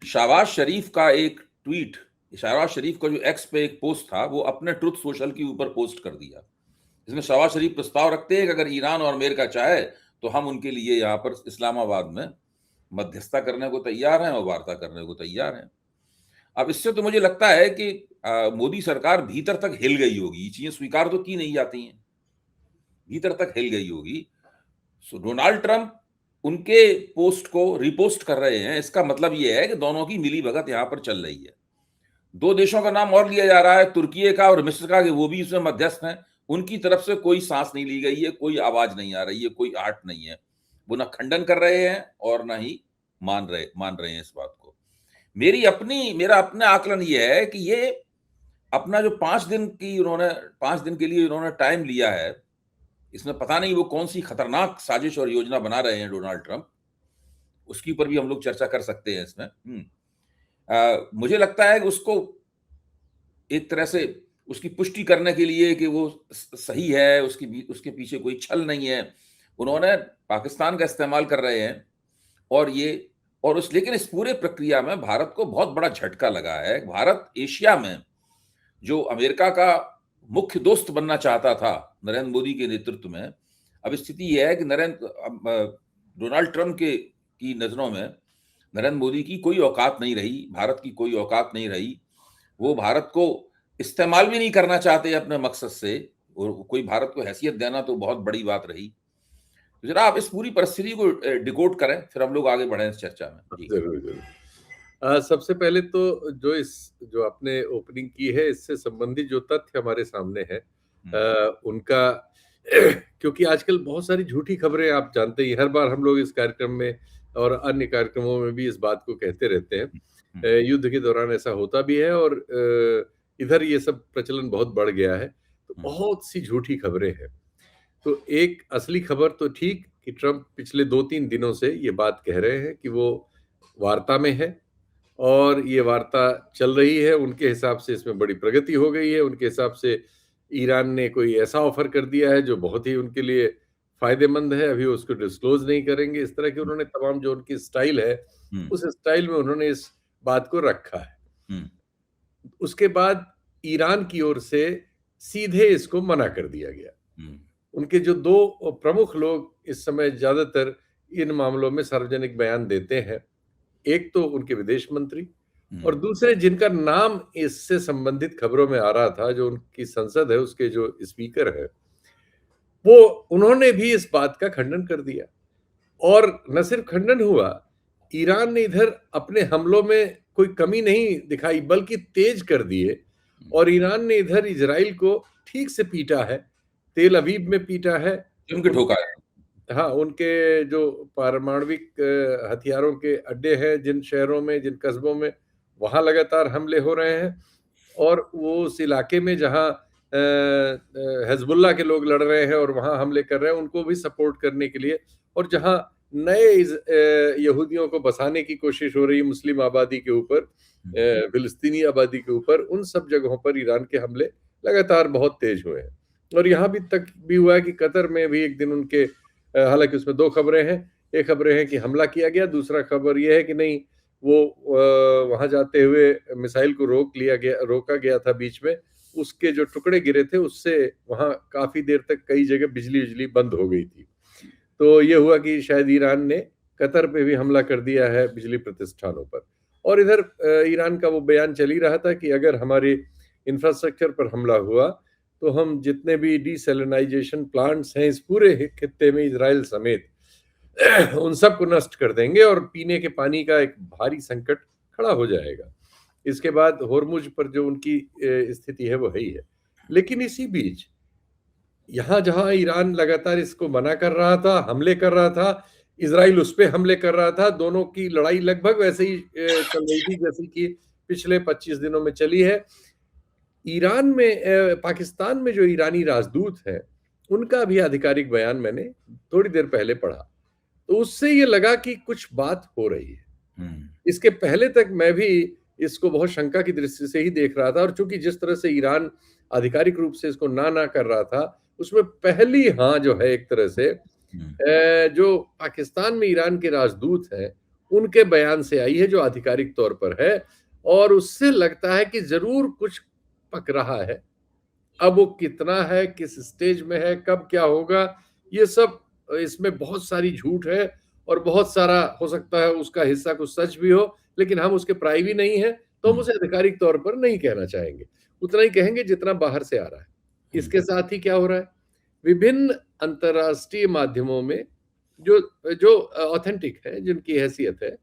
शहबाज शरीफ का एक ट्वीट, शहबाज शरीफ का जो एक्स पे एक पोस्ट था, वो अपने ट्रुथ सोशल के ऊपर पोस्ट कर दिया। इसमें शहबाज शरीफ प्रस्ताव रखते हैं कि अगर ईरान और अमेरिका चाहे तो हम उनके लिए यहाँ पर इस्लामाबाद में मध्यस्थता करने को तैयार हैं और वार्ता करने को तैयार हैं। अब इससे तो मुझे लगता है कि मोदी सरकार भीतर तक हिल गई होगी, ये चीजें स्वीकार तो की नहीं जाती हैं, भीतर तक हिल गई होगी। सो डोनाल्ड ट्रंप उनके पोस्ट को रिपोस्ट कर रहे हैं, इसका मतलब यह है कि दोनों की मिली भगत यहां पर चल रही है। दो देशों का नाम और लिया जा रहा है, तुर्की का और मिस्र का, कि वो भी इसमें मध्यस्थ हैं। उनकी तरफ से कोई सांस नहीं ली गई है, कोई आवाज नहीं आ रही है, कोई आर्ट नहीं है। वो ना खंडन कर रहे हैं और ना ही मान रहे हैं इस बात को। मेरा अपना आकलन यह है कि ये अपना जो 5 दिन के लिए उन्होंने टाइम लिया है, इसमें पता नहीं वो कौन सी खतरनाक साजिश और योजना बना रहे हैं डोनाल्ड ट्रंप, उसके ऊपर भी हम लोग चर्चा कर सकते हैं इसमें। मुझे लगता है कि उसको एक तरह से उसकी पुष्टि करने के लिए कि वो सही है, उसके पीछे कोई छल नहीं है, उन्होंने पाकिस्तान का इस्तेमाल कर रहे हैं। लेकिन इस पूरे प्रक्रिया में भारत को बहुत बड़ा झटका लगा है। भारत एशिया में जो अमेरिका का मुख्य दोस्त बनना चाहता था नरेंद्र मोदी के नेतृत्व में, अब स्थिति यह है कि डोनाल्ड ट्रंप की नजरों में नरेंद्र मोदी की कोई औकात नहीं रही, भारत की कोई औकात नहीं रही। वो भारत को इस्तेमाल भी नहीं करना चाहते अपने मकसद से, और कोई भारत को हैसियत देना तो बहुत बड़ी बात रही। तो जरा आप इस पूरी परिस्थिति को डिकोड करें, फिर हम लोग आगे बढ़े इस चर्चा में। जरूर जरूर। सबसे पहले तो जो आपने ओपनिंग की है, इससे संबंधित जो तथ्य हमारे सामने है उनका क्योंकि आजकल बहुत सारी झूठी खबरें, आप जानते ही, हर बार हम लोग इस कार्यक्रम में और अन्य कार्यक्रमों में भी इस बात को कहते रहते हैं। युद्ध के दौरान ऐसा होता भी है और इधर ये सब प्रचलन बहुत बढ़ गया है, तो बहुत सी झूठी खबरें हैं। तो एक असली खबर तो ठीक कि ट्रंप पिछले 2-3 दिनों से ये बात कह रहे हैं कि वो वार्ता में है और ये वार्ता चल रही है। उनके हिसाब से इसमें बड़ी प्रगति हो गई है। उनके हिसाब से ईरान ने कोई ऐसा ऑफर कर दिया है जो बहुत ही उनके लिए फायदेमंद है। अभी उसको डिस्क्लोज नहीं करेंगे। इस तरह की उन्होंने तमाम जो उनकी स्टाइल है, उस स्टाइल में उन्होंने इस बात को रखा है। उसके बाद ईरान की ओर से सीधे इसको मना कर दिया गया। उनके जो 2 प्रमुख लोग इस समय ज्यादातर इन मामलों में सार्वजनिक बयान देते हैं, एक तो उनके विदेश मंत्री और दूसरे जिनका नाम इससे संबंधित खबरों में आ रहा था, जो उनकी संसद है उसके जो स्पीकर है, वो उन्होंने भी इस बात का खंडन कर दिया। और न सिर्फ खंडन हुआ, ईरान ने इधर अपने हमलों में कोई कमी नहीं दिखाई बल्कि तेज कर दिए। और ईरान ने इधर इजराइल को ठीक से पीटा है, तेल अवीव में पीटा है, उनके ठोका है। हाँ, उनके जो पारमाणविक हथियारों के अड्डे हैं, जिन शहरों में, जिन कस्बों में, वहां लगातार हमले हो रहे हैं। और वो उस इलाके में जहां हिजबुल्लाह के लोग लड़ रहे हैं और वहां हमले कर रहे हैं, उनको भी सपोर्ट करने के लिए, और जहां नए यहूदियों को बसाने की कोशिश हो रही है मुस्लिम आबादी के ऊपर, फिलिस्तीनी आबादी के ऊपर, उन सब जगहों पर ईरान के हमले लगातार बहुत तेज हुए हैं। और यहाँ भी तक भी हुआ है कि कतर में भी एक दिन उनके, हालांकि उसमें 2 खबरें हैं। एक खबरें हैं कि हमला किया गया, दूसरा खबर यह है कि नहीं, वो वहां जाते हुए मिसाइल को रोका गया था बीच में, उसके जो टुकड़े गिरे थे उससे वहां काफी देर तक कई जगह बिजली बंद हो गई थी। तो ये हुआ कि शायद ईरान ने कतर पे भी हमला कर दिया है, बिजली प्रतिष्ठानों पर। और इधर ईरान का वो बयान चल ही रहा था कि अगर हमारे इंफ्रास्ट्रक्चर पर हमला हुआ तो हम जितने भी डिसैलिनाइजेशन प्लांट्स हैं इस पूरे खित्ते में, इजराइल समेत, उन सबको नष्ट कर देंगे और पीने के पानी का एक भारी संकट खड़ा हो जाएगा। इसके बाद होर्मुज पर जो उनकी स्थिति है वो है ही है। लेकिन इसी बीच यहां जहां ईरान लगातार इसको मना कर रहा था, हमले कर रहा था, इजराइल उस पर हमले कर रहा था, दोनों की लड़ाई लगभग वैसे ही चल रही थी जैसे कि पिछले 25 दिनों में चली है। ईरान में, पाकिस्तान में जो ईरानी राजदूत है, उनका भी आधिकारिक बयान मैंने थोड़ी देर पहले पढ़ा, तो उससे ये लगा कि कुछ बात हो रही है। इसके पहले तक मैं भी इसको बहुत शंका की दृष्टि से ही देख रहा था, और चूंकि जिस तरह से ईरान आधिकारिक रूप से इसको ना कर रहा था, उसमें पहली हाँ जो है एक तरह से जो पाकिस्तान में ईरान के राजदूत हैं, उनके बयान से आई है, जो आधिकारिक तौर पर है, और उससे लगता है कि जरूर कुछ पक रहा है। अब वो कितना है, किस स्टेज में है, कब क्या होगा, ये सब इसमें बहुत सारी झूठ है, और बहुत सारा हो सकता है उसका हिस्सा कुछ सच भी हो, लेकिन हम उसके प्राइवी नहीं है, तो हम उसे आधिकारिक तौर पर नहीं कहना चाहेंगे। उतना ही कहेंगे जितना बाहर से आ रहा है। इसके साथ ही क्या हो रहा है, विभिन्न अंतर्राष्ट्रीय माध्यमों में जो जो ऑथेंटिक है, जिनकी हैसियत है,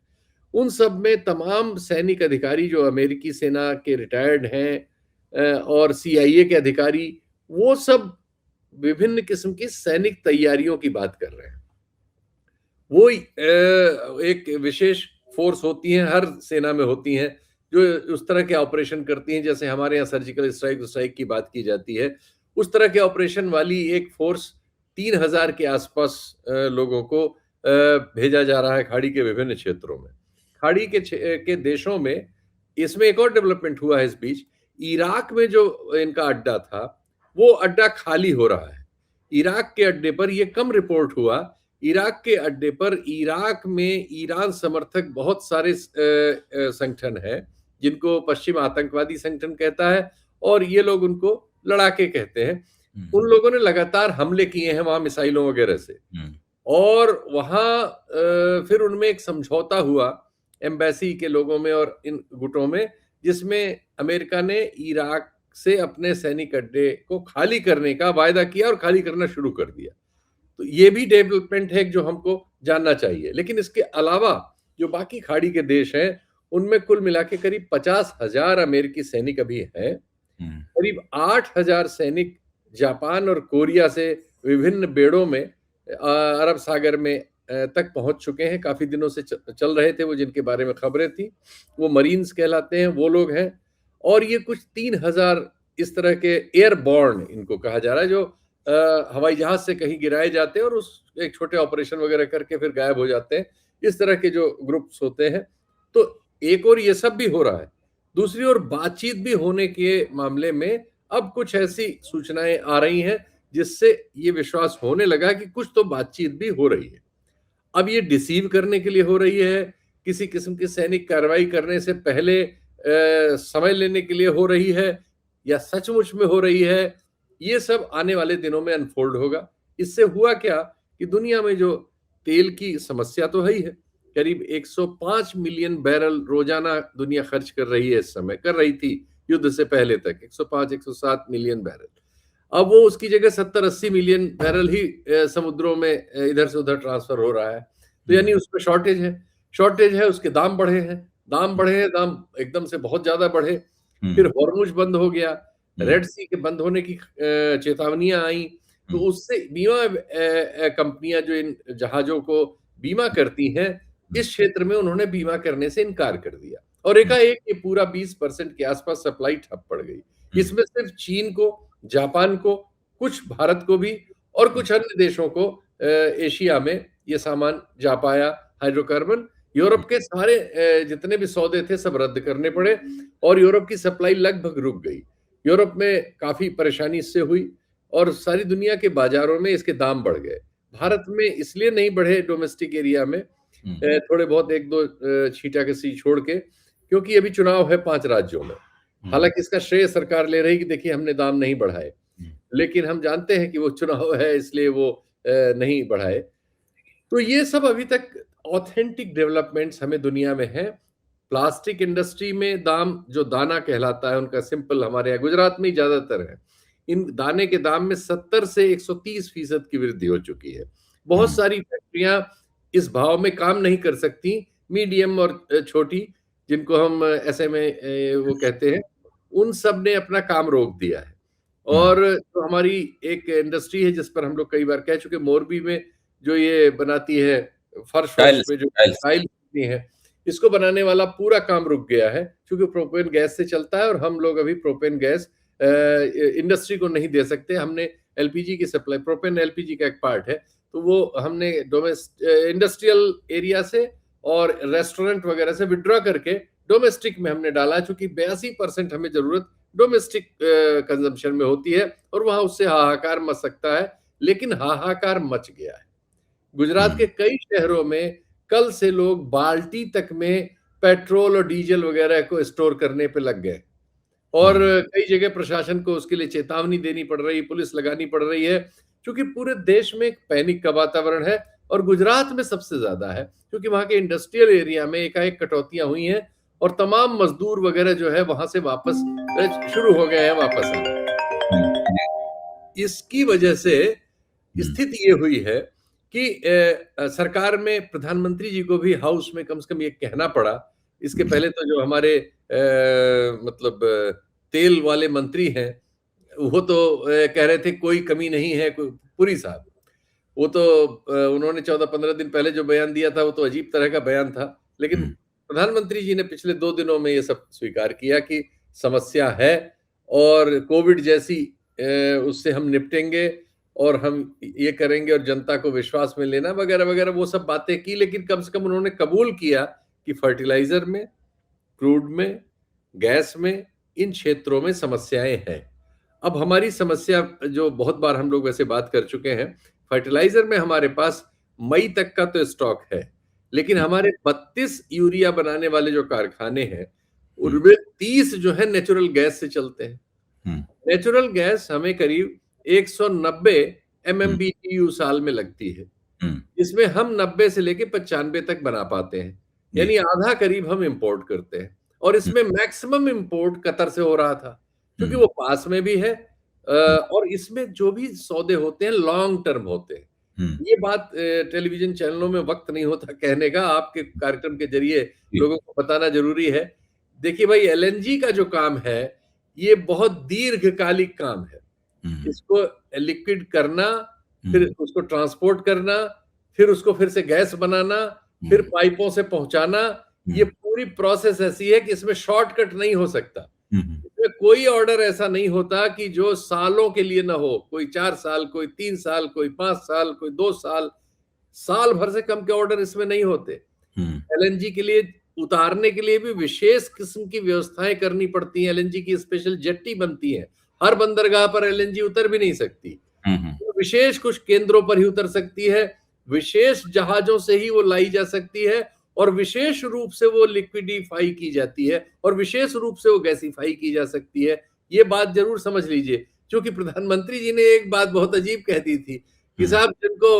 उन सब में तमाम सैनिक अधिकारी जो अमेरिकी सेना के रिटायर्ड हैं, और सीआईए के अधिकारी, वो सब विभिन्न किस्म की सैनिक तैयारियों की बात कर रहे हैं। वो एक विशेष फोर्स होती है, हर सेना में होती हैं, जो उस तरह के ऑपरेशन करती हैं, जैसे हमारे यहाँ सर्जिकल स्ट्राइक की बात की जाती है। उस तरह के ऑपरेशन वाली एक फोर्स 3000 के आसपास लोगों को भेजा जा रहा है खाड़ी के विभिन्न क्षेत्रों में। खाड़ी के देशों में इसमें एक और डेवलपमेंट हुआ है इस बीच। इराक में जो इनका अड्डा था, वो अड्डा खाली हो रहा है। इराक के अड्डे पर यह कम रिपोर्ट हुआ, इराक के अड्डे पर इराक में ईरान समर्थक बहुत सारे संगठन हैं, जिनको पश्चिम आतंकवादी संगठन कहता है, और ये लोग उनको लड़ाके कहते हैं। उन लोगों ने लगातार हमले किए हैं वहां मिसाइलों वगैरह से, और वहां फिर उनमें एक समझौता हुआ एम्बेसी के लोगों में और इन गुटों में, जिसमें अमेरिका ने इराक से अपने सैनिक अड्डे को खाली करने का वायदा किया और खाली करना शुरू कर दिया। तो ये भी डेवलपमेंट है जो हमको जानना चाहिए। लेकिन इसके अलावा जो बाकी खाड़ी के देश हैं, उनमें कुल मिला के करीब 50,000 अमेरिकी सैनिक अभी हैं। करीब 8,000 सैनिक जापान और कोरिया से विभिन्न बेड़ों में अरब सागर में तक पहुंच चुके हैं। काफी दिनों से चल रहे थे वो, जिनके बारे में खबरें थी, वो मरीन्स कहलाते हैं, वो लोग हैं। और ये कुछ 3,000 इस तरह के एयरबॉर्न इनको कहा जा रहा है, जो हवाई जहाज से कहीं गिराए जाते हैं और उस एक छोटे ऑपरेशन वगैरह करके फिर गायब हो जाते हैं। इस तरह के जो ग्रुप्स होते हैं, तो एक और ये सब भी हो रहा है। दूसरी ओर बातचीत भी होने के मामले में अब कुछ ऐसी सूचनाएं आ रही हैं, जिससे ये विश्वास होने लगा कि कुछ तो बातचीत भी हो रही है। अब ये डिसीव करने के लिए हो रही है, किसी किस्म की सैनिक कार्रवाई करने से पहले समय लेने के लिए हो रही है, या सचमुच में हो रही है, ये सब आने वाले दिनों में अनफोल्ड होगा। इससे हुआ क्या कि दुनिया में जो तेल की समस्या तो है ही है, करीब 105 मिलियन बैरल रोजाना दुनिया खर्च कर रही है, इस समय कर रही थी युद्ध से पहले तक 105-107 मिलियन बैरल। अब वो उसकी जगह 70-80 मिलियन बैरल ही समुद्रों में इधर से उधर ट्रांसफर हो रहा है। तो यानी उसमें शॉर्टेज है, उसके दाम बढ़े हैं, दाम एकदम से बहुत ज्यादा बढ़े। फिर हॉर्मुज बंद हो गया, रेड सी के बंद होने की चेतावनियां आई, तो उससे बीमा कंपनियां जो इन जहाजों को बीमा करती हैं, इस क्षेत्र में उन्होंने बीमा करने से इनकार कर दिया, और एकाएक ये पूरा 20% के आसपास सप्लाई ठप पड़ गई। इसमें सिर्फ चीन को, जापान को, कुछ भारत को भी, और कुछ अन्य देशों को एशिया में ये सामान जा पाया हाइड्रोकार्बन। यूरोप के सारे जितने भी सौदे थे सब रद्द करने पड़े, और यूरोप की सप्लाई लगभग रुक गई। यूरोप में काफी परेशानी इससे हुई, और सारी दुनिया के बाजारों में इसके दाम बढ़ गए। भारत में इसलिए नहीं बढ़े डोमेस्टिक एरिया में, थोड़े बहुत एक दो छींटा किसी छोड़ के, क्योंकि अभी चुनाव है 5 राज्यों में। हालांकि इसका श्रेय सरकार ले रही कि देखिए हमने दाम नहीं बढ़ाए, लेकिन हम जानते हैं कि वो चुनाव है, इसलिए वो नहीं बढ़ाए। तो ये सब अभी तक ऑथेंटिक डेवलपमेंट्स हमें दुनिया में है। प्लास्टिक इंडस्ट्री में दाम, जो दाना कहलाता है उनका, सिंपल हमारे यहाँ गुजरात में ही ज्यादातर है, इन दाने के दाम में 70 से 130% की वृद्धि हो चुकी है। बहुत सारी फैक्ट्रियां इस भाव में काम नहीं कर सकती, मीडियम और छोटी, जिनको हम एसएमए वो कहते हैं, उन सब ने अपना काम रोक दिया है। और तो हमारी एक इंडस्ट्री है जिस पर हम लोग कई बार कह चुके, मोरबी में जो ये बनाती है फर्श पे जो टाइल बनती है, इसको बनाने वाला पूरा काम रुक गया है, क्योंकि प्रोपेन गैस से चलता है, और हम लोग अभी प्रोपेन गैस इंडस्ट्री को नहीं दे सकते। हमने एलपीजी की सप्लाई, प्रोपेन एलपीजी का एक पार्ट है, तो वो हमने इंडस्ट्रियल एरिया से और रेस्टोरेंट वगैरह से विड्रॉ करके डोमेस्टिक में हमने डाला, चूंकि 82% हमें जरूरत डोमेस्टिक कंजम्पशन में होती है, और वहां उससे हाहाकार मच सकता है, लेकिन हाहाकार मच गया है। गुजरात के कई शहरों में कल से लोग बाल्टी तक में पेट्रोल और डीजल वगैरह को स्टोर करने पे लग गए और कई जगह प्रशासन को उसके लिए चेतावनी देनी पड़ रही, पुलिस लगानी पड़ रही है, क्योंकि पूरे देश में एक पैनिक का वातावरण है और गुजरात में सबसे ज्यादा है, क्योंकि वहां के इंडस्ट्रियल एरिया में एकाएक कटौतियां हुई हैं और तमाम मजदूर वगैरह जो है वहां से वापस शुरू हो गए हैं वापस आना। इसकी वजह से स्थिति ये हुई है कि सरकार में प्रधानमंत्री जी को भी हाउस में कम से कम ये कहना पड़ा। इसके पहले तो जो हमारे मतलब तेल वाले मंत्री हैं वो तो कह रहे थे कोई कमी नहीं है, पुरी साहब, वो तो उन्होंने 14-15 दिन पहले जो बयान दिया था वो तो अजीब तरह का बयान था, लेकिन प्रधानमंत्री जी ने पिछले 2 दिनों में ये सब स्वीकार किया कि समस्या है और कोविड जैसी उससे हम निपटेंगे और हम ये करेंगे और जनता को विश्वास में लेना वगैरह वगैरह वो सब बातें की, लेकिन कम से कम उन्होंने कबूल किया कि फर्टिलाइजर में, क्रूड में, गैस में, इन क्षेत्रों में समस्याएं हैं। अब हमारी समस्या जो बहुत बार हम लोग वैसे बात कर चुके हैं, फर्टिलाइजर में हमारे पास मई तक का तो स्टॉक है, लेकिन हमारे 32 यूरिया बनाने वाले जो कारखाने हैं उनमें 30 जो है नेचुरल गैस से चलते हैं। नेचुरल गैस हमें करीब 190 MMBTU साल में लगती है, इसमें हम 90 से लेके 95 तक बना पाते हैं, यानी आधा करीब हम इंपोर्ट करते हैं और इसमें मैक्सिमम इंपोर्ट कतर से हो रहा था क्योंकि वो पास में भी है और इसमें जो भी सौदे होते हैं लॉन्ग टर्म होते हैं। ये बात टेलीविजन चैनलों में वक्त नहीं होता कहने का, आपके कार्यक्रम के जरिए लोगों को बताना जरूरी है। देखिए भाई, LNG का जो काम है ये बहुत दीर्घकालिक काम है। इसको लिक्विड करना, फिर उसको ट्रांसपोर्ट करना, फिर उसको फिर से गैस बनाना, फिर पाइपों से पहुंचाना, ये पूरी प्रोसेस ऐसी है कि इसमें शॉर्टकट नहीं हो सकता। इसमें कोई ऑर्डर ऐसा नहीं होता कि जो सालों के लिए ना हो, कोई 4 साल, कोई 3 साल, कोई 5 साल, कोई 2 साल, साल भर से कम के ऑर्डर इसमें नहीं होते। LNG के लिए उतारने के लिए भी विशेष किस्म की व्यवस्थाएं करनी पड़ती हैं। LNG की स्पेशल जेट्टी बनती है, हर बंदरगाह पर LNG उतर भी नहीं सकती, तो विशेष कुछ केंद्रों पर ही उतर सकती है, विशेष जहाजों से ही वो लाई जा सकती है और विशेष रूप से वो लिक्विडिफाई की जाती है और विशेष रूप से वो गैसिफाई की जा सकती है। ये बात जरूर समझ लीजिए, क्योंकि प्रधानमंत्री जी ने एक बात बहुत अजीब कह दी थी कि साहब जिनको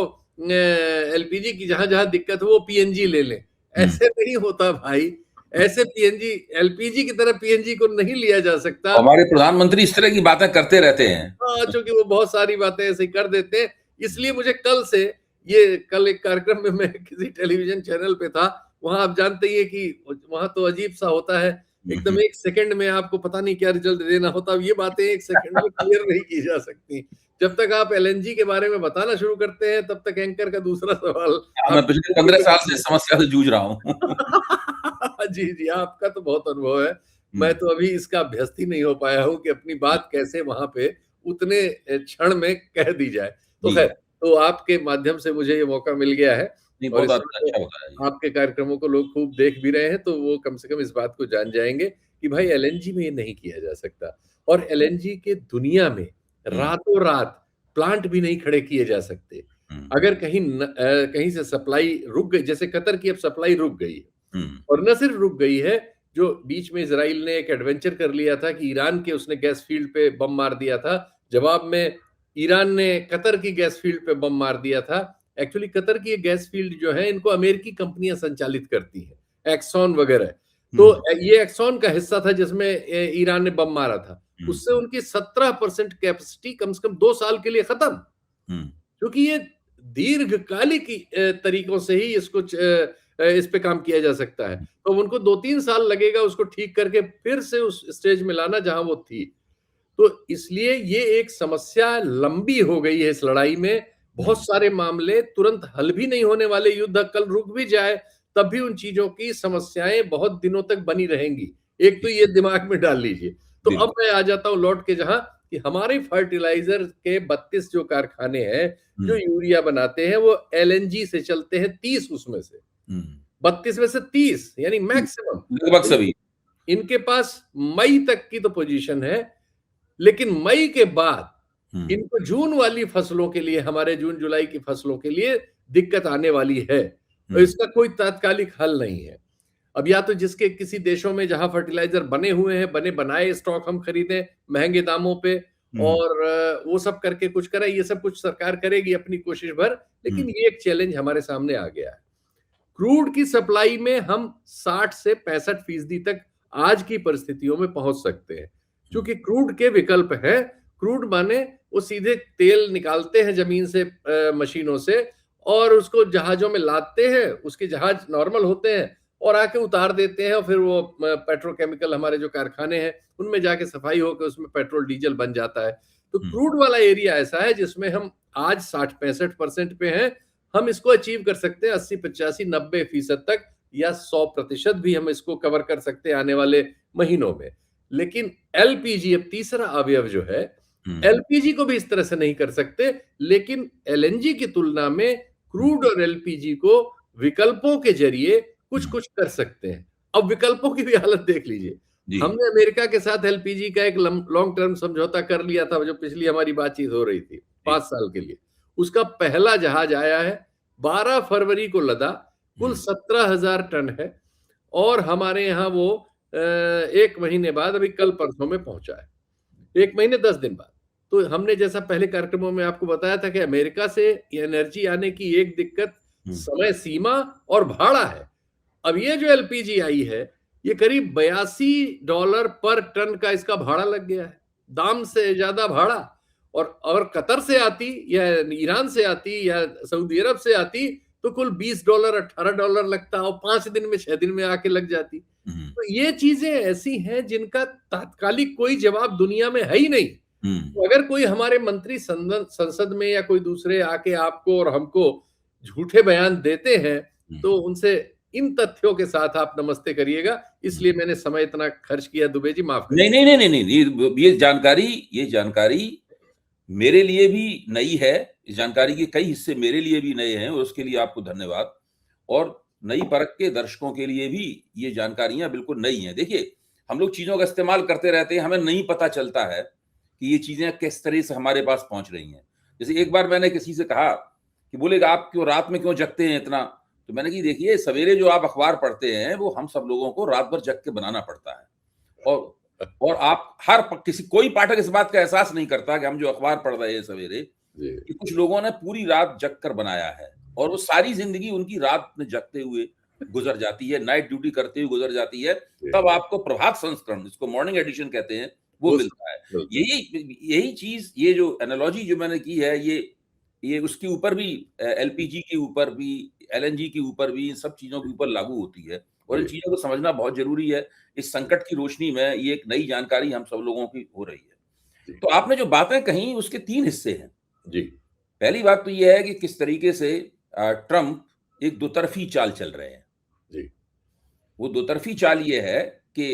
LPG की जहां जहां दिक्कत हो वो PNG ले लें। ऐसे नहीं होता भाई, ऐसे PNG LPG की तरह PNG को नहीं लिया जा सकता। हमारे प्रधानमंत्री इस तरह की बातें करते रहते हैं। हाँ, क्योंकि वो बहुत सारी बातें ऐसे कर देते हैं। इसलिए मुझे कल एक कार्यक्रम में मैं किसी टेलीविजन चैनल पे था, वहां आप जानते ही है कि वहां तो अजीब सा होता है, एकदम 1 सेकंड में आपको पता नहीं क्या रिजल्ट देना होता। ये बातें 1 सेकंड में क्लियर नहीं की जा सकती। जब तक आप LNG के बारे में बताना शुरू करते हैं तब तक एंकर का दूसरा सवाल। मैं पिछले 15 साल से समस्या से जूझ रहा हूँ। जी जी, आपका तो बहुत अनुभव है, मैं तो अभी इसका अभ्यस्त ही नहीं हो पाया हूँ कि अपनी बात कैसे वहां पे उतने क्षण में कह दी जाए। तो खैर, तो आपके माध्यम से मुझे ये मौका मिल गया है और अच्छा होता है। आपके कार्यक्रमों को लोग खूब देख भी रहे हैं, तो वो कम से कम इस बात को जान जाएंगे कि भाई LNG में ये नहीं किया जा सकता और LNG के दुनिया में रातों रात प्लांट भी नहीं खड़े किए जा सकते। अगर कहीं से सप्लाई रुक गई, जैसे कतर की अब सप्लाई रुक गई है और न सिर्फ रुक गई है, जो बीच में इजराइल ने एक एडवेंचर कर लिया था कि ईरान के उसने गैस फील्ड पे बम मार दिया था, जवाब में ईरान ने कतर की गैस फील्ड पे बम मार दिया था। एक्चुअली कतर की गैस फील्ड जो है इनको अमेरिकी कंपनियां संचालित करती हैं, एक्सॉन वगैरह। तो ये एक्सॉन का हिस्सा था जिसमें ईरान ने बम मारा था, उससे उनकी 17% कैपेसिटी कम से कम 2 साल के लिए खत्म, क्योंकि ये दीर्घकालिक तरीकों से ही इस पे काम किया जा सकता है। तो उनको 2-3 साल लगेगा उसको ठीक करके फिर से उस स्टेज में लाना जहां वो थी। तो इसलिए ये एक समस्या लंबी हो गई है इस लड़ाई में। बहुत सारे मामले तुरंत हल भी नहीं होने वाले, युद्ध कल रुक भी जाए तब भी उन चीजों की समस्याएं बहुत दिनों तक बनी रहेंगी। एक तो ये दिमाग में डाल लीजिए। तो अब मैं आ जाता हूं लौट के जहां कि हमारे फर्टिलाइजर के 32 जो कारखाने हैं जो यूरिया बनाते हैं वो LNG से चलते हैं, 30 उसमें से, 32 में से 30 यानी मैक्सिमम लगभग सभी। इनके पास मई तक की तो पोजीशन है, लेकिन मई के बाद इनको जून वाली फसलों के लिए, हमारे जून जुलाई की फसलों के लिए दिक्कत आने वाली है इसका कोई तात्कालिक हल नहीं है। अब या तो जिसके किसी देशों में जहां फर्टिलाइजर बने हुए हैं, बने बनाए स्टॉक हम खरीदें महंगे दामों पे, और वो सब करके कुछ करें। ये सब कुछ सरकार करेगी अपनी कोशिश भर, लेकिन ये एक चैलेंज हमारे सामने आ गया है। क्रूड की सप्लाई में हम 60 से 65% तक आज की परिस्थितियों में पहुंच सकते हैं, क्योंकि क्रूड के विकल्प हैं। क्रूड माने वो सीधे तेल निकालते हैं जमीन से, मशीनों से, और उसको जहाजों में लादते हैं। उसके जहाज नॉर्मल होते हैं और आके उतार देते हैं, और फिर वो पेट्रोकेमिकल हमारे जो कारखाने हैं उनमें जाके सफाई होकर उसमें पेट्रोल डीजल बन जाता है। तो क्रूड वाला एरिया ऐसा है जिसमें हम आज 60-65% पे हैं। हम इसको अचीव कर सकते हैं 80-85-90% तक, या 100% भी हम इसको कवर कर सकते हैं आने वाले महीनों में। लेकिन एलपीजी, अब तीसरा अवयव जो है, एलपीजी को भी इस तरह से नहीं कर सकते, लेकिन एलएनजी की तुलना में क्रूड और एलपीजी को विकल्पों के जरिए कुछ कुछ कर सकते हैं। अब विकल्पों की भी हालत देख लीजिए। हमने अमेरिका के साथ एलपीजी का एक लॉन्ग टर्म समझौता कर लिया था, जो पिछली हमारी बातचीत हो रही थी 5 साल के लिए। उसका पहला जहाज आया है, 12 फरवरी को लदा, कुल 17,000 टन है, और हमारे यहाँ वो 1 महीने बाद, अभी कल परसों में पहुंचा है, 1 महीने 10 दिन बाद। तो हमने जैसा पहले कार्यक्रमों में आपको बताया था कि अमेरिका से एनर्जी आने की एक दिक्कत समय सीमा और भाड़ा है। अब ये जो एलपीजी आई है, ये करीब $82 पर टन का इसका भाड़ा लग गया है, दाम से ज्यादा भाड़ा। और कतर से आती या ईरान से आती या सऊदी अरब से आती तो कुल $20 $18 लगता, और 5 दिन में 6 दिन में आके लग जाती। तो ये चीजें ऐसी हैं जिनका तात्कालिक कोई जवाब दुनिया में है ही नहीं। तो अगर कोई हमारे मंत्री संसद में या कोई दूसरे आके आपको और हमको झूठे बयान देते हैं, तो उनसे इन तथ्यों के साथ आप नमस्ते करिएगा। इसलिए मैंने समय इतना खर्च किया। दुबे जी माफ करिए। नहीं नहीं नहीं नहीं नहीं, ये जानकारी मेरे लिए भी नई है। इस जानकारी के कई हिस्से मेरे लिए भी नए हैं, और उसके लिए आपको धन्यवाद। और नई परख के दर्शकों के लिए भी ये जानकारियां बिल्कुल नई हैं। देखिए, हम लोग चीजों का इस्तेमाल करते रहते हैं, हमें नहीं पता चलता है कि ये चीजें किस तरह से हमारे पास पहुंच रही हैं। जैसे एक बार मैंने किसी से कहा कि बोलेगा आप क्यों रात में क्यों जगते हैं इतना, तो मैंने कहा देखिए, सवेरे जो आप अखबार पढ़ते हैं वो हम सब लोगों को रात भर जग के बनाना पड़ता है। और आप कोई पाठक इस बात का एहसास नहीं करता कि हम जो अखबार पढ़ रहे हैं सवेरे, कि कुछ लोगों ने पूरी रात जग कर बनाया है, और वो सारी जिंदगी उनकी रात में जगते हुए गुजर जाती है, नाइट ड्यूटी करते हुए गुजर जाती है। तब आपको प्रभात संस्करण, जिसको मॉर्निंग एडिशन कहते हैं, वो मिलता है। यही चीज, ये जो एनालॉजी जो मैंने की है, ये उसके ऊपर भी, एलपीजी के ऊपर भी, एलएनजी के ऊपर भी, इन सब चीजों के ऊपर लागू होती है। और इन चीजों को समझना बहुत जरूरी है। इस संकट की रोशनी में ये एक नई जानकारी हम सब लोगों की हो रही है। तो आपने जो बातें कही, उसके 3 हिस्से हैं जी। पहली बात तो ये है कि किस तरीके से ट्रंप एक दोतरफी चाल चल रहे हैं जी। वो दोतरफी चाल ये है कि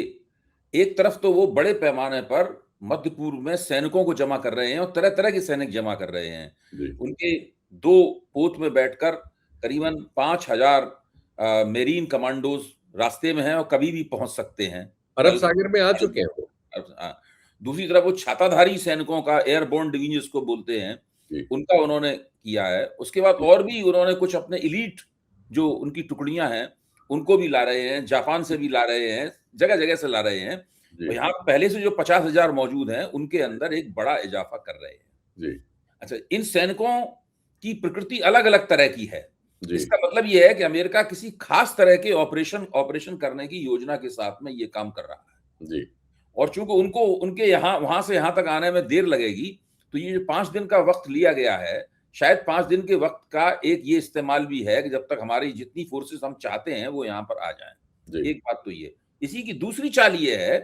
एक तरफ तो वो बड़े पैमाने पर मध्य पूर्व में सैनिकों को जमा कर रहे हैं, और तरह तरह के सैनिक जमा कर रहे हैं। उनके 2 पोत में बैठकर करीबन 5,000 मेरीन कमांडोज रास्ते में हैं, और कभी भी पहुंच सकते हैं। अरब सागर में आ चुके हैं वो। दूसरी तरफ वो छाताधारी सैनिकों का, एयरबोर्न डिवीजन जिसको बोलते हैं, उनका उन्होंने किया है। उसके बाद और भी उन्होंने कुछ अपने इलीट जो उनकी टुकड़ियां हैं उनको भी ला रहे हैं, जापान से भी ला रहे हैं, जगह जगह से ला रहे हैं। तो यहाँ पहले से जो 50,000 मौजूद हैं, उनके अंदर एक बड़ा इजाफा कर रहे हैं। अच्छा, इन सैनिकों की प्रकृति अलग अलग तरह की है। इसका मतलब यह है कि अमेरिका किसी खास तरह के ऑपरेशन करने की योजना के साथ में ये काम कर रहा है जी। और चूंकि उनके यहाँ वहां से यहाँ तक आने में देर लगेगी, तो ये जो 5 दिन का वक्त लिया गया है, शायद 5 दिन के वक्त का एक ये इस्तेमाल भी है कि जब तक हमारी जितनी फोर्सेस हम चाहते हैं वो यहाँ पर आ जाएं। एक बात तो ये। इसी की दूसरी चाल ये है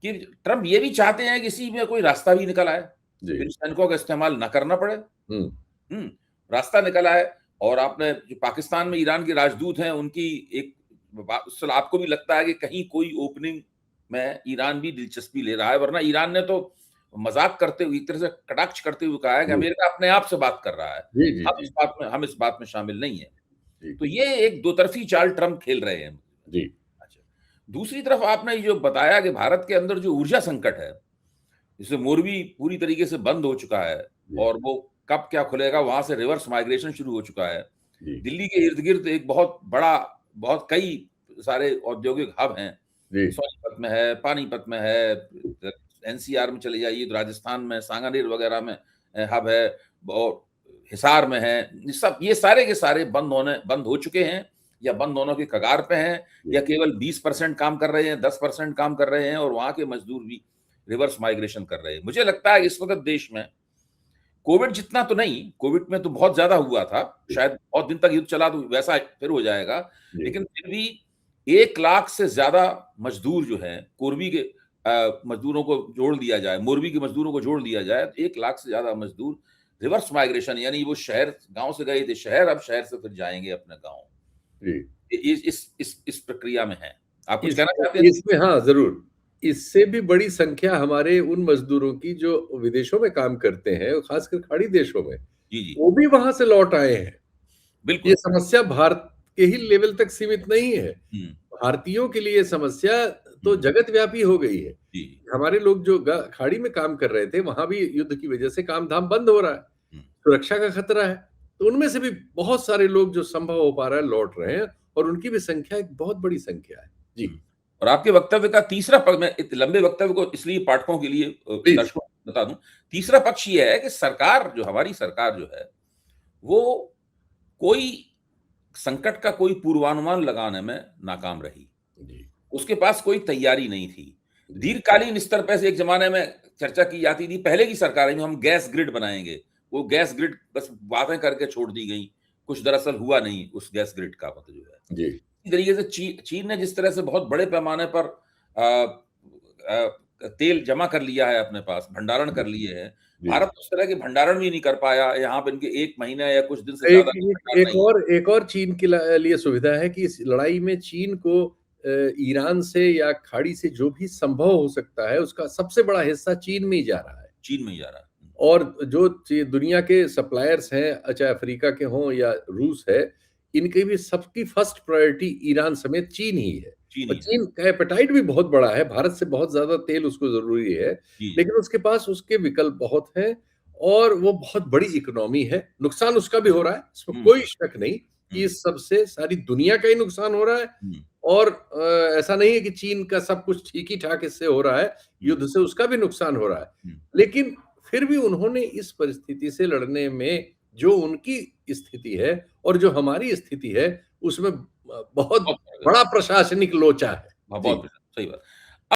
कि ट्रंप ये भी चाहते हैं कि इसी में कोई रास्ता भी निकल आए, सैनिकों का इस्तेमाल न करना पड़े। रास्ता निकल आए। और आपने जो पाकिस्तान में ईरान के राजदूत हैं, उनकी एक आपको भी लगता है कि कहीं कोई ओपनिंग में ईरान भी दिलचस्पी ले रहा है, वरना ईरान ने तो मजाक करते हुए, एक तरह से कटाक्ष करते हुए कहा है कि अमेरिका अपने आप से बात कर रहा है, हम इस बात में शामिल नहीं है। तो ये एक दोतरफी चाल ट्रंप खेल रहे हैं जी। अच्छा, दूसरी तरफ आपने ये जो बताया कि भारत के अंदर जो ऊर्जा संकट है, जिससे मोरबी पूरी तरीके से बंद हो चुका है, और वो कब क्या खुलेगा, वहां से रिवर्स माइग्रेशन शुरू हो चुका है। जी, दिल्ली के इर्द-गिर्द एक बहुत कई सारे औद्योगिक हब हैं। जी, सोनीपत में है, पानीपत में है, एनसीआर में चले जाइए तो राजस्थान में सांगानेर वगैरह में हब है और हिसार में है। ये सारे के सारे बंद हो चुके हैं या बंद होने के कगार पे हैं जी, या केवल 20% काम कर रहे हैं, 10% काम कर रहे हैं और वहाँ के मज़दूर भी रिवर्स माइग्रेशन कर रहे हैं। मुझे लगता है इस वक़्त देश में कोविड जितना तो नहीं, कोविड में तो बहुत ज़्यादा हुआ था, जी, शायद बहुत दिन तक युद्ध चला तो वैसा फिर हो जाएगा। जी, लेकिन फिर भी 1 लाख से ज़्यादा मज़दूर जो हैं, कोरबी के मज़दूरों को जोड़ दिया जाए, मोरबी के मज़दूरों को जोड़ दिया जाए, तो 1 लाख से ज़्यादा मज़दूर रिवर्स माइग्रेशन यानी वो शहर गाँव से गए थे शहर, अब शहर से फिर जाएँगे अपने गाँव। जी। इस प्रक्रिया में हैं। आप कुछ इस कहना चाहते हैं? इसमें हाँ, ज़रूर। इससे भी बड़ी संख्या हमारे उन मज़दूरों की जो विदेशों में काम करते हैं, और ख़ासकर खाड़ी देशों में, जी, जी। वो भी वहाँ से लौट आए हैं। ये बिल्कुल। समस्या भारत के ही लेवल तक सीमित नहीं है। हुँ, भारतीयों के लिए ये समस्या तो हुँ। जगत-व्यापी हो गई है। जी, जी। हमारे लोग जो खाड़ी में काम कर रहे थे, वहाँ भी युद्ध की वजह से काम-धाम बंद हो रहा है। हुँ, सुरक्षा का खतरा है। तो उनमें से भी बहुत सारे लोग जो संभव हो पा रहा है, लौट रहे हैं और उनकी भी संख्या एक बहुत बड़ी संख्या है। जी, हुँ। और आपके वक्तव्य का तीसरा पक्ष मैं इत लंबे वक्तव्य को इसलिए पाठकों के लिए प्लीज़। दर्शकों को बता दूँ। तीसरा पक्ष ये है कि हमारी सरकार जो है, वो कोई संकट का कोई पूर्वानुमान लगाने में नाकाम रही। जी, उसके पास कोई तैयारी नहीं थी। जी, दीर्घकालीन स्तर पे से एक ज़माने में चर्चा की जाती थी, पहले की सरकारें में हम गैस ग्रिड बनाएँगे। वो गैस ग्रिड बस बातें करके छोड़ दी गईं। कुछ दरअसल हुआ नहीं उस गैस ग्रिड का मतलब जो है। जी, इसी तरीके से चीन ने जिस तरह से बहुत बड़े पैमाने पर तेल जमा कर लिया है अपने पास, भंडारण कर लिए हैं। जी। भारत उस तरह के भंडारण भी नहीं कर पाया। यहाँ पे इनके 1 महीना या कुछ दिन से एक ज़्यादा एक भंडार नहीं। एक और चीन के लिए सुविधा है कि इस लड़ाई में चीन को ईरान से या खाड़ी से जो भी संभव हो सकता है, उसका सबसे बड़ा हिस्सा चीन में ही जा रहा है। चीन में ही जा रहा है। और जो दुनिया के सप्लायर्स हैं, चाहे अफ्रीका के हों या रूस है, इनकी भी सबकी फर्स्ट प्रायोरिटी ईरान समेत चीन ही है। चीन और ही है। चीन का एपेटाइट भी बहुत बड़ा है, भारत से बहुत ज़्यादा तेल उसको ज़रूरी है, जी, जी। लेकिन उसके पास उसके विकल्प बहुत हैं और वो बहुत बड़ी इकोनॉमी है। नुकसान उसका भी हो रहा है, इसमें हुँ, कोई शक नहीं कि हुँ, इस सब से सारी दुनिया का ही नुकसान हो रहा है हुँ, और ऐसा नहीं है कि चीन का सब कुछ ठीक ही ठाक इससे हो रहा है, हुँ, युद्ध से उसका भी नुकसान हो रहा है। हुँ। लेकिन फिर भी उन्होंने इस परिस्थिति से लड़ने में जो उनकी स्थिति है और जो हमारी स्थिति है, उसमें बहुत बहुत फ़र्क है। बड़ा प्रशासनिक लोचा है। हाँ, जी, बहुत सही बात।